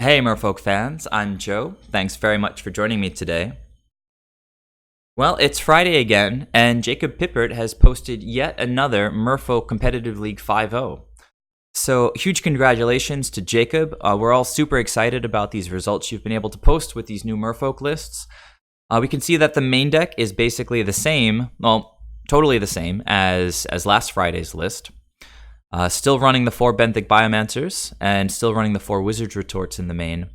Hey Merfolk fans, I'm Joe. Thanks very much for joining me today. Well, it's Friday again, and Jacob Pippert has posted yet another Merfolk Competitive League 5-0. So, huge congratulations to Jacob. We're all super excited about these results you've been able to post with these new Merfolk lists. We can see that the main deck is basically the same, well, totally the same as last Friday's list. Still running the 4 Benthic Biomancers, and still running the 4 Wizard's Retorts in the main.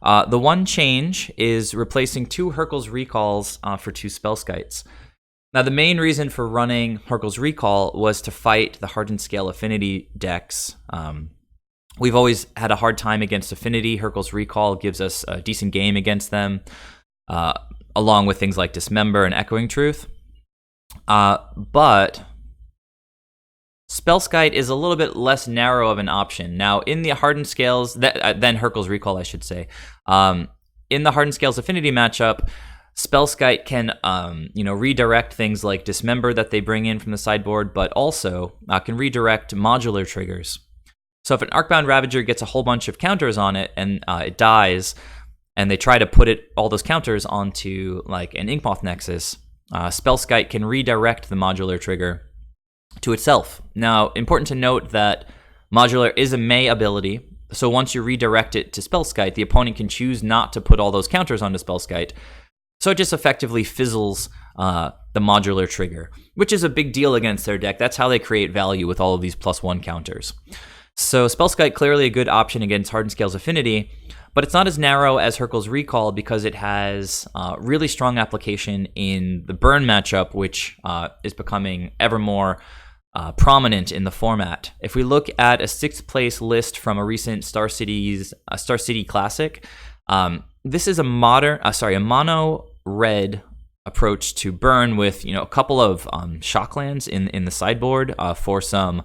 The one change is replacing 2 Hurkyl's Recalls for 2 Spellskites. Now, the main reason for running Hurkyl's Recall was to fight the Hardened Scale Affinity decks. We've always had a hard time against Affinity. Hurkyl's Recall gives us a decent game against them, along with things like Dismember and Echoing Truth. But Spellskite is a little bit less narrow of an option. Now, in the Hardened Scales, than Hurkyl's Recall, I should say. In the Hardened Scales Affinity matchup, Spellskite can, redirect things like Dismember that they bring in from the sideboard, but also can redirect modular triggers. So if an Arcbound Ravager gets a whole bunch of counters on it and it dies, and they try to put all those counters onto like an Inkmoth Nexus, Spellskite can redirect the modular trigger to itself. Now, important to note that modular is a May ability, so once you redirect it to Spellskite, the opponent can choose not to put all those counters onto Spellskite, so it just effectively fizzles the modular trigger, which is a big deal against their deck. That's how they create value with all of these +1 counters. So Spellskite clearly a good option against Hardened Scales Affinity, but it's not as narrow as Hurkyl's Recall because it has really strong application in the Burn matchup, which is becoming ever more prominent in the format. If we look at a 6th place list from a recent Star City Classic, this is a mono red approach to Burn with a couple of shocklands in the sideboard for some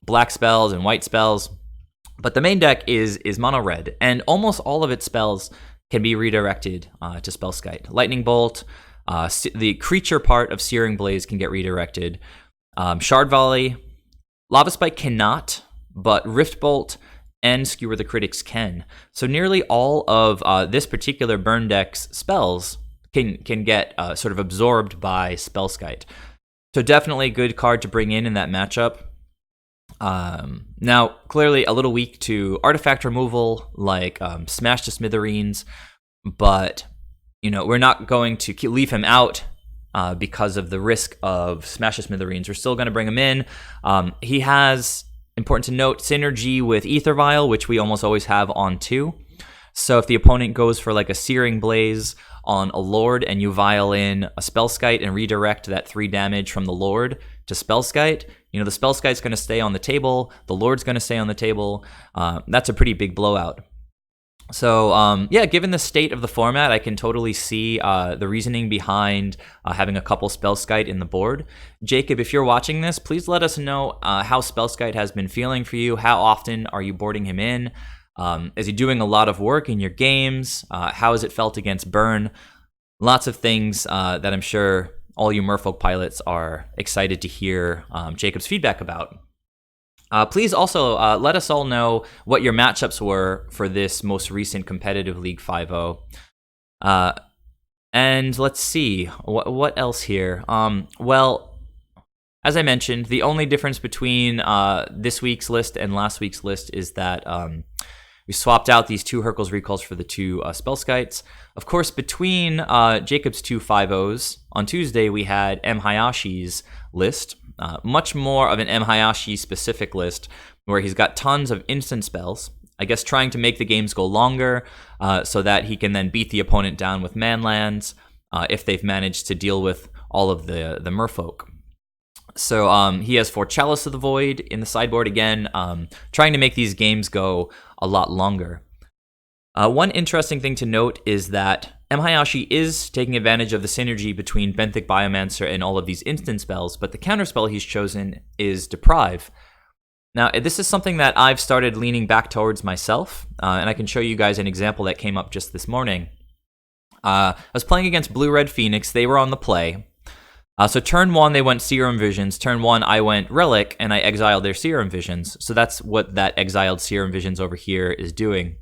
black spells and white spells. But the main deck is mono red, and almost all of its spells can be redirected to Spellskite. Lightning Bolt, the creature part of Searing Blaze can get redirected. Shard Volley, Lava Spike cannot, but Rift Bolt and Skewer the Critics can. So nearly all of this particular Burn deck's spells can get sort of absorbed by Spellskite. So definitely a good card to bring in that matchup. Now, clearly a little weak to artifact removal, like Smash to Smithereens, but we're not going to leave him out because of the risk of Smash to Smithereens. We're still going to bring him in. He has, important to note, synergy with Aether Vial, which we almost always have on 2. So if the opponent goes for like a Searing Blaze on a Lord and you vial in a Spellskite and redirect that 3 damage from the Lord to Spellskite, the Spellskite's going to stay on the table, the Lord's going to stay on the table. That's a pretty big blowout. So, given the state of the format, I can totally see the reasoning behind having a couple Spellskite in the board. Jacob, if you're watching this, please let us know how Spellskite has been feeling for you. How often are you boarding him in? Is he doing a lot of work in your games? How has it felt against Burn? Lots of things that I'm sure all you Merfolk pilots are excited to hear Jacob's feedback about. Please also let us all know what your matchups were for this most recent competitive League 5-0. And let's see, what else here? Well, as I mentioned, the only difference between this week's list and last week's list is that we swapped out these 2 Hurkyl's Recalls for the 2 Spellskites. Of course, between Jacob's 2 5-0s, on Tuesday we had M. Hayashi's list. Much more of an M. Hayashi specific list where he's got tons of instant spells, I guess trying to make the games go longer so that he can then beat the opponent down with manlands if they've managed to deal with all of the Merfolk. So he has 4 Chalice of the Void in the sideboard again, trying to make these games go a lot longer. One interesting thing to note is that M. Hayashi is taking advantage of the synergy between Benthic Biomancer and all of these instant spells, but the counterspell he's chosen is Deprive. Now, this is something that I've started leaning back towards myself, and I can show you guys an example that came up just this morning. I was playing against Blue-Red Phoenix. They were on the play. So turn 1, they went Serum Visions. Turn 1, I went Relic, and I exiled their Serum Visions. So that's what that exiled Serum Visions over here is doing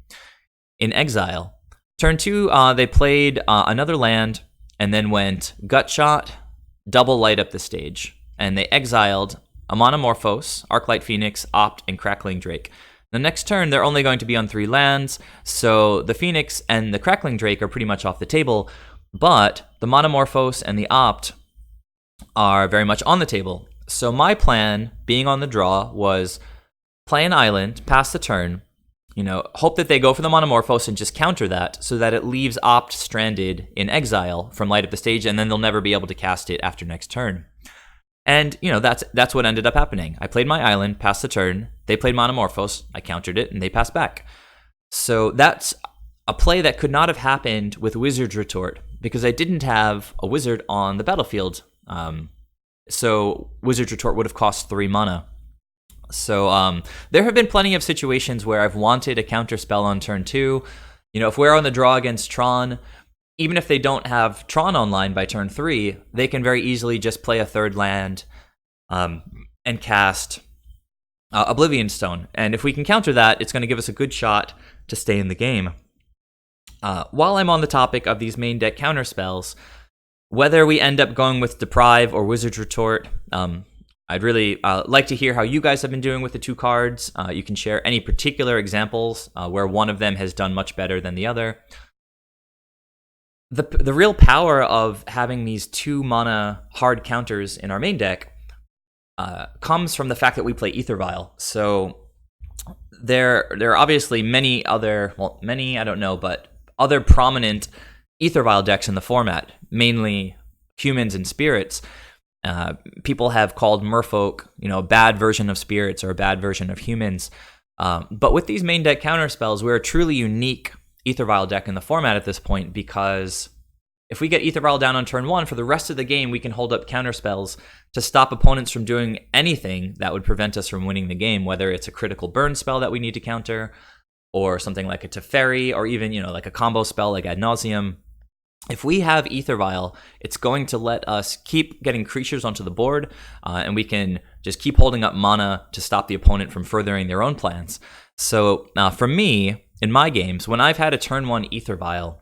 in exile. Turn 2, they played another land, and then went Gutshot, double light up the stage. And they exiled a Monomorphos, Arclight Phoenix, Opt, and Crackling Drake. The next turn, they're only going to be on 3 lands, so the Phoenix and the Crackling Drake are pretty much off the table, but the Monomorphos and the Opt are very much on the table. So my plan, being on the draw, was play an island, pass the turn, hope that they go for the Monomorphos and just counter that so that it leaves Opt stranded in exile from light up the stage, and then they'll never be able to cast it after next turn. And, that's what ended up happening. I played my island, passed the turn, they played Monomorphos, I countered it, and they passed back. So that's a play that could not have happened with Wizard's Retort, because I didn't have a wizard on the battlefield. So Wizard's Retort would have cost 3 mana. So there have been plenty of situations where I've wanted a counterspell on turn 2. If we're on the draw against Tron, even if they don't have Tron online by turn 3, they can very easily just play a 3rd land and cast Oblivion Stone. And if we can counter that, it's going to give us a good shot to stay in the game. While I'm on the topic of these main deck counterspells, whether we end up going with Deprive or Wizard's Retort, I'd really like to hear how you guys have been doing with the 2 cards. You can share any particular examples where one of them has done much better than the other. The real power of having these 2 mana hard counters in our main deck comes from the fact that we play Aether Vial. So there are obviously many other, I don't know, but other prominent Aether Vial decks in the format, mainly humans and spirits. People have called Merfolk, a bad version of spirits or a bad version of humans. But with these main deck counterspells, we're a truly unique Aether Vial deck in the format at this point, because if we get Aether Vial down on turn 1, for the rest of the game, we can hold up counterspells to stop opponents from doing anything that would prevent us from winning the game, whether it's a critical burn spell that we need to counter, or something like a Teferi, or even, like a combo spell like Ad Nauseam. If we have Aether Vial, it's going to let us keep getting creatures onto the board, and we can just keep holding up mana to stop the opponent from furthering their own plans. So for me, in my games, when I've had a turn 1 Aether Vial,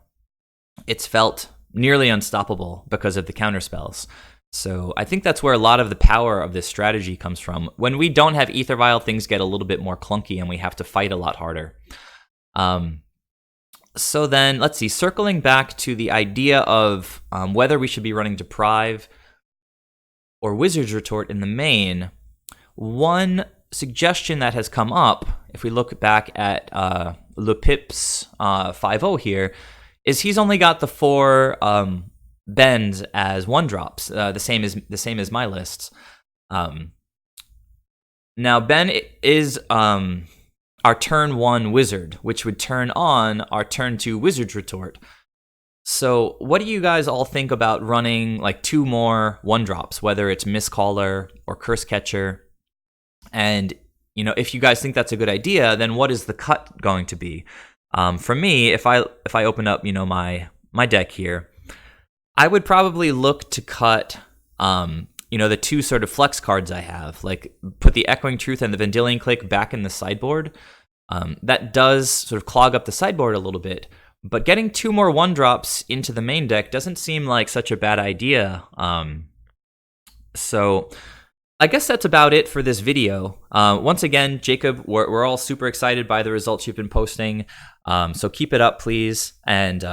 it's felt nearly unstoppable because of the counterspells. So I think that's where a lot of the power of this strategy comes from. When we don't have Aether Vial, things get a little bit more clunky and we have to fight a lot harder. So then, let's see, circling back to the idea of whether we should be running Deprive or Wizard's Retort in the main, one suggestion that has come up, if we look back at Le Pip's 5-0 here, is he's only got the 4 bends as 1-drops, the same as my lists. Now, Ben is our turn 1 wizard, which would turn on our turn 2 Wizard's Retort. So what do you guys all think about running like 2 more 1-drops, whether it's Mistcaller or Curse Catcher? And, if you guys think that's a good idea, then what is the cut going to be? For me, if I open up, my deck here, I would probably look to cut, the 2 sort of flex cards I have, like put the Echoing Truth and the Vendilion Clique back in the sideboard. That does sort of clog up the sideboard a little bit, but getting 2 more 1-drops into the main deck doesn't seem like such a bad idea. So I guess that's about it for this video. Once again, Jacob, we're all super excited by the results you've been posting, so keep it up, please. And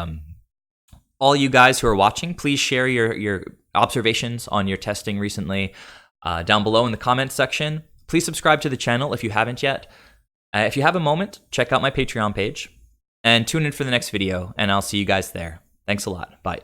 all you guys who are watching, please share your observations on your testing recently down below in the comments section. Please subscribe to the channel if you haven't yet. If you have a moment, check out my Patreon page and tune in for the next video, and I'll see you guys there. Thanks a lot. Bye.